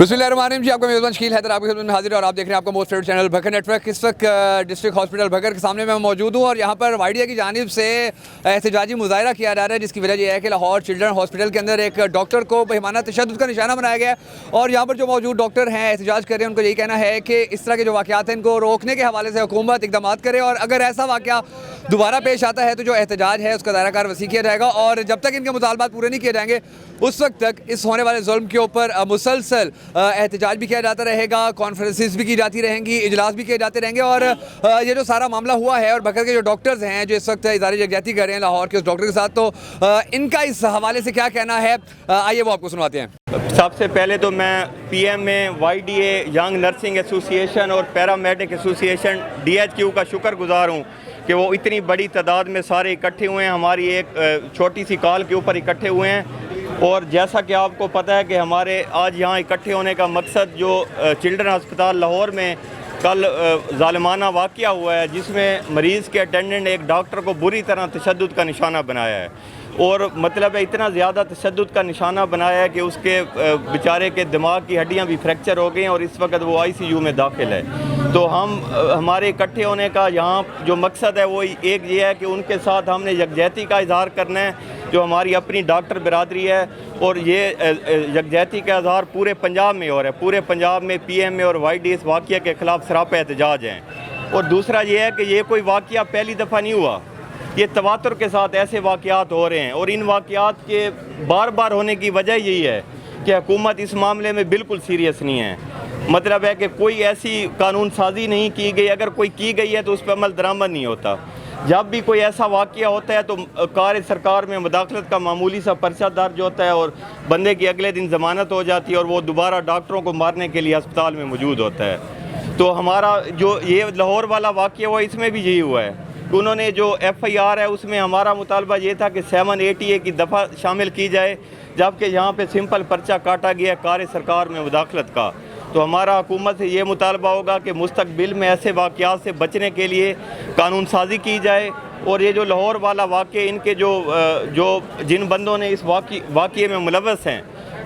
बिस्मिल्लाहिर्रहमानिर्रहीम जी, आपका मेज़बान शकील हैदर आपके खिदमत में हाजिर है और आप देख रहे हैं आपका मोस्ट फेवरेट चैनल भकर नेटवर्क। इस वक्त डिस्ट्रिक्ट हॉस्पिटल भकर के सामने मैं मौजूद हूँ और यहाँ पर वाइडिया की जानिब से एहतजाजी मुजाहरा किया जा रहा है, जिसकी वजह यह है कि लाहौर चिल्ड्रन हॉस्पिटल के अंदर एक डॉक्टर को बेईमाना तशद्दुद का निशाना बनाया गया है। और यहाँ पर जो मौजूद डॉक्टर हैं एहतजाज कर रहे हैं, उनको यही कहना है कि इस तरह के जो वाक़यात हैं इनको रोकने के हवाले से हुकूमत इक़दाम करे और अगर ऐसा वाक़या दोबारा पेश आता है तो जो एहतजाज है उसका दायरा वसी किया जाएगा और जब तक इनके मुतालबात पूरे नहीं किए जाएंगे उस वक्त तक इस होने वाले जुल्म के ऊपर मुसलसल एहतजाज भी किया जाता रहेगा, कॉन्फ्रेंसेस भी की जाती रहेंगी, इजलास भी किए जाते रहेंगे। और ये जो सारा मामला हुआ है और भकर के जो डॉक्टर्स हैं जो इस वक्त इदारे यकजहती कर रहे हैं लाहौर के उस डॉक्टर के साथ, तो इनका इस हवाले से क्या कहना है, आइए वो आपको सुनवाते हैं। सबसे पहले तो मैं PMA, YDA, young nursing association और पैरामेडिक एसोसिएशन DHQ का शुक्रगुजार हूँ कि वो इतनी बड़ी तादाद में सारे इकट्ठे हुए हैं, हमारी एक छोटी सी कॉल के ऊपर इकट्ठे हुए हैं। और जैसा कि आपको पता है कि हमारे आज यहाँ इकट्ठे होने का मकसद जो चिल्ड्रन अस्पताल लाहौर में कल ज़ालिमाना वाक़या हुआ है, जिसमें मरीज़ के अटेंडेंट एक डॉक्टर को बुरी तरह तशद्दुद का निशाना बनाया है और मतलब है इतना ज़्यादा तशद्दुद का निशाना बनाया है कि उसके बेचारे के दिमाग की हड्डियाँ भी फ्रैक्चर हो गई हैं और इस वक्त वो ICU में दाखिल है। तो हमारे इकट्ठे होने का यहाँ जो मकसद है वो एक ये है कि उनके साथ हमने यकजहती का इजहार करना है, जो हमारी अपनी डॉक्टर बिरादरी है। और ये यकजहती का इजहार पूरे पंजाब में हो रहा है, पूरे पंजाब में PMA और YDA इस वाक़ये के ख़िलाफ़ सरापा एहतजाज हैं। और दूसरा ये है कि ये कोई वाक़या पहली दफ़ा नहीं हुआ, ये तवातुर के साथ ऐसे वाक़यात हो रहे हैं और इन वाक़यात के बार बार होने की वजह यही है कि हुकूमत इस मामले में बिल्कुल सीरियस नहीं है। मतलब है कि कोई ऐसी कानून साजी नहीं की गई, अगर कोई की गई है तो उस पर अमल दरामद नहीं होता। जब भी कोई ऐसा वाक़या होता है तो कार सरकार में मुदाखलत का मामूली सा पर्चा दर्ज होता है और बंदे की अगले दिन ज़मानत हो जाती है और वो दोबारा डॉक्टरों को मारने के लिए अस्पताल में मौजूद होता है। तो हमारा जो ये लाहौर वाला वाक़या हुआ इसमें भी यही हुआ है। उन्होंने जो FIR है उसमें हमारा मुतालबा ये था कि 780A की दफ़ा शामिल की जाए, जबकि यहाँ पे सिंपल पर्चा काटा गया कार सरकार में मुदाखलत का। तो हमारा हुकूमत से ये मुतालबा होगा कि मुस्तकबिल में ऐसे वाक़यात से बचने के लिए कानून साजी की जाए और ये जो लाहौर वाला वाक़या इनके जो जिन बंदों ने इस वाक़ये में मुलव्वस हैं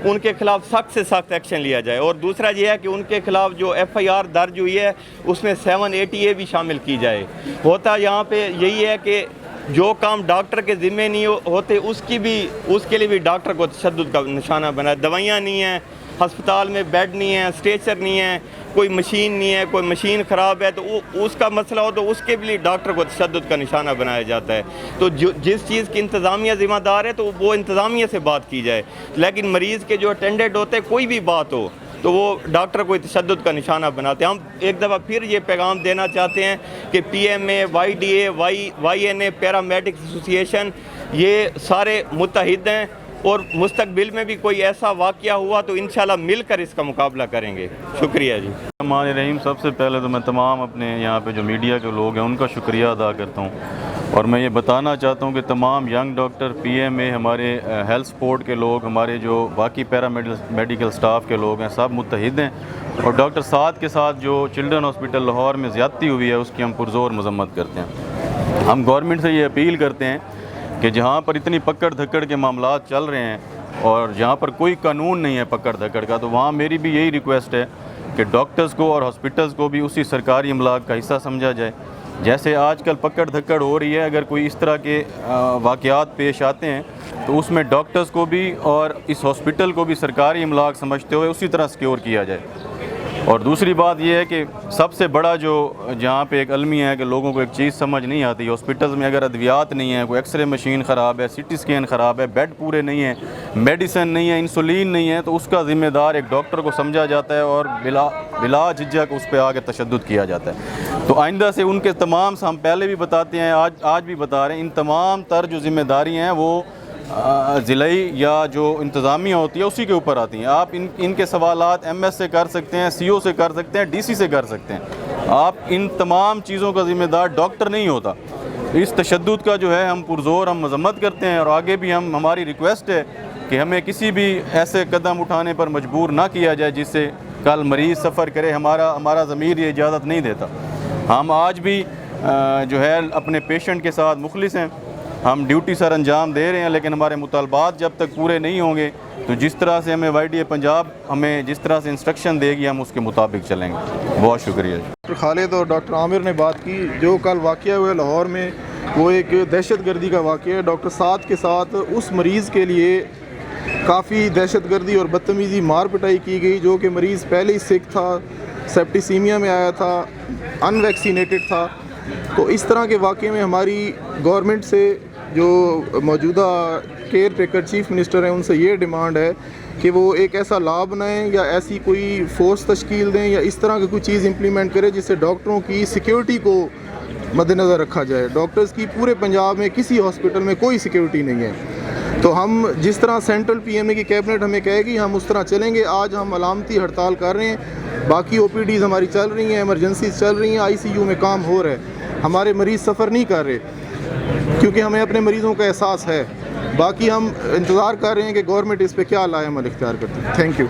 उनके ख़िलाफ़ सख्त से सख्त एक्शन लिया जाए। और दूसरा ये है कि उनके ख़िलाफ़ जो FIR दर्ज हुई है उसमें 780A भी शामिल की जाए। होता यहाँ पे यही है कि जो काम डॉक्टर के ज़िम्मे नहीं होते उसके लिए भी डॉक्टर को तशद्दुद का निशाना बनाया। दवाइयाँ नहीं हैं, अस्पताल में बेड नहीं है, स्ट्रेचर नहीं है, कोई मशीन नहीं है, कोई मशीन ख़राब है तो उसका मसला हो तो उसके लिए डॉक्टर को तशद्दुद का निशाना बनाया जाता है। तो जिस चीज़ की इंतज़ामिया ज़िम्मेदार है तो वो इंतज़ामिया से बात की जाए, लेकिन मरीज़ के जो अटेंडेंट होते हैं कोई भी बात हो तो वो डॉक्टर को तशद्दुद का निशाना बनाते हैं। हम एक दफ़ा फिर ये पैगाम देना चाहते हैं कि PMA, YDA, YNA, paramedic association ये सारे मुत्तहिद हैं और मुस्तकबिल में भी कोई ऐसा वाक़या हुआ तो इंशाल्लाह मिलकर इसका मुकाबला करेंगे। शुक्रिया जी। रहमान रहीम। सबसे पहले तो मैं तमाम अपने यहाँ पे जो मीडिया के लोग हैं उनका शुक्रिया अदा करता हूँ और मैं ये बताना चाहता हूँ कि तमाम यंग डॉक्टर, PMA, हमारे हेल्थ सपोर्ट के लोग, हमारे जो बाकी पैरामेडिकल स्टाफ के लोग हैं, सब मुत्तहिद हैं और डॉक्टर साद के साथ जो चिल्ड्रन हॉस्पिटल लाहौर में ज़्यादती हुई है उसकी हम पुरज़ोर मज़म्मत करते हैं। हम गवर्नमेंट से ये अपील करते हैं कि जहाँ पर इतनी पकड़ धक्कड़ के मामला चल रहे हैं और जहाँ पर कोई कानून नहीं है पकड़ धक्कड़ का, तो वहाँ मेरी भी यही रिक्वेस्ट है कि डॉक्टर्स को और हॉस्पिटल्स को भी उसी सरकारी अमलाक का हिस्सा समझा जाए। जैसे आजकल पकड़ धक्कड़ हो रही है, अगर कोई इस तरह के वाक़यात पेश आते हैं तो उसमें डॉक्टर्स को भी और इस हॉस्पिटल को भी सरकारी अमलाक समझते हुए उसी तरह सिक्योर किया जाए। और दूसरी बात यह है कि सबसे बड़ा जो जहाँ पे एक अलमिया है कि लोगों को एक चीज़ समझ नहीं आती, हॉस्पिटल्स में अगर अद्वियात नहीं है, कोई एक्सरे मशीन ख़राब है, CT स्कैन ख़राब है, बेड पूरे नहीं है, मेडिसिन नहीं है, इंसुलिन नहीं है, तो उसका ज़िम्मेदार एक डॉक्टर को समझा जाता है और बिला झिझक उस पर आगे तशद्दुद किया जाता है। तो आइंदा से उनके तमाम, हम पहले भी बताते हैं, आज भी बता रहे हैं, इन तमाम तर जो ज़िम्मेदारी हैं वो ज़िलाई या जो इंतज़ामिया होती है उसी के ऊपर आती हैं। आप इनके सवालात MS से कर सकते हैं, CO से कर सकते हैं, DC से कर सकते हैं। आप इन तमाम चीज़ों का ज़िम्मेदार डॉक्टर नहीं होता। इस तशद्दुद का जो है हम पुरज़ोर हम मज़म्मत करते हैं और आगे भी हमारी रिक्वेस्ट है कि हमें किसी भी ऐसे कदम उठाने पर मजबूर ना किया जाए जिससे कल मरीज़ सफ़र करे। हमारा ज़मीर ये इजाज़त नहीं देता। हम आज भी जो है अपने पेशेंट के साथ मुखलिस हैं। हम ड्यूटी सर अंजाम दे रहे हैं, लेकिन हमारे मुतालबात जब तक पूरे नहीं होंगे तो जिस तरह से हमें YDA पंजाब हमें जिस तरह से इंस्ट्रक्शन देगी हम उसके मुताबिक चलेंगे। बहुत शुक्रिया। डॉक्टर खालिद और डॉक्टर आमिर ने बात की। जो कल वाक़या हुआ लाहौर में वो एक दहशतगर्दी का वाक़या है। डॉक्टर साद के साथ उस मरीज़ के लिए काफ़ी दहशतगर्दी और बदतमीज़ी मार पिटाई की गई, जो कि मरीज़ पहले ही सिक था, सेप्टिसीमिया में आया था, अनवैक्सीनेटेड था। तो इस तरह के वाक़े में हमारी गवर्नमेंट से जो मौजूदा केयर टेकर चीफ़ मिनिस्टर हैं उनसे ये डिमांड है कि वो एक ऐसा लॉ बनाएं या ऐसी कोई फोर्स तश्कील दें या इस तरह की कोई चीज़ इम्प्लीमेंट करें जिससे डॉक्टरों की सिक्योरिटी को मद्देनज़र रखा जाए। डॉक्टर्स की पूरे पंजाब में किसी हॉस्पिटल में कोई सिक्योरिटी नहीं है। तो हम जिस तरह सेंट्रल PMA की कैबिनेट हमें कहेगी हम उस तरह चलेंगे। आज हम अलामती हड़ताल कर रहे हैं, बाकी OPDs हमारी चल रही हैं, एमरजेंसीज चल रही हैं, ICU में काम हो रहा है। हमारे मरीज़ सफ़र नहीं कर रहे क्योंकि हमें अपने मरीज़ों का एहसास है। बाकी हम इंतज़ार कर रहे हैं कि गवर्नमेंट इस पर क्या लाए अमल इख्तियार करती है। Thank you.